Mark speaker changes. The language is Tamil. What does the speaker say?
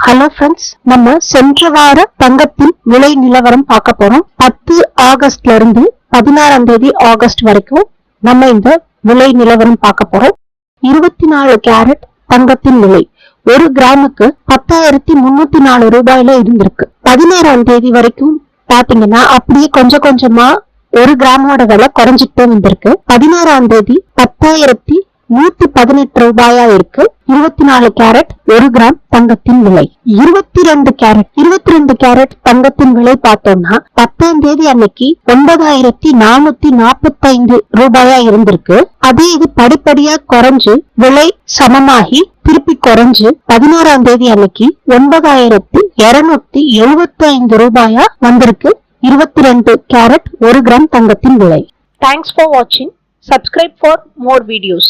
Speaker 1: ஹலோ ஃப்ரெண்ட்ஸ், நம்ம சென்ற வார தங்கத்தின் விலை நிலவரம் பார்க்க போறோம். 10 ஆகஸ்ட்ல இருந்து 16ஆம் தேதி ஆகஸ்ட் வரைக்கும் நம்ம இந்த விலை நிலவரம் பார்க்க போறோம். 24 கேரட் தங்கத்தின் விலை 1 கிராமுக்கு 10,304 ரூபாயில இருந்திருக்கு. 16ஆம் தேதி வரைக்கும் பாத்தீங்கன்னா அப்படியே கொஞ்சம் கொஞ்சமா 1 கிராமோட விலை குறைஞ்சிட்டே வந்திருக்கு. 16ஆம் தேதி 10,118 ரூபாயா இருக்கு. 24 கேரட் 1 கிராம் தங்கத்தின் விலை. 22 கேரட் தங்கத்தின் விலை பார்த்தோம்னா 10ஆம் தேதி அன்னைக்கு 9,445 ரூபாயா இருந்திருக்கு. அதே இது படிப்படியா குறைஞ்சு விலை சமமாகி திருப்பி குறைஞ்சு 16ஆம் தேதி அன்னைக்கு 9,275 ரூபாயா வந்திருக்கு. 22 கேரட் 1 கிராம் தங்கத்தின் விலை. Thanks for watching. Subscribe for more videos.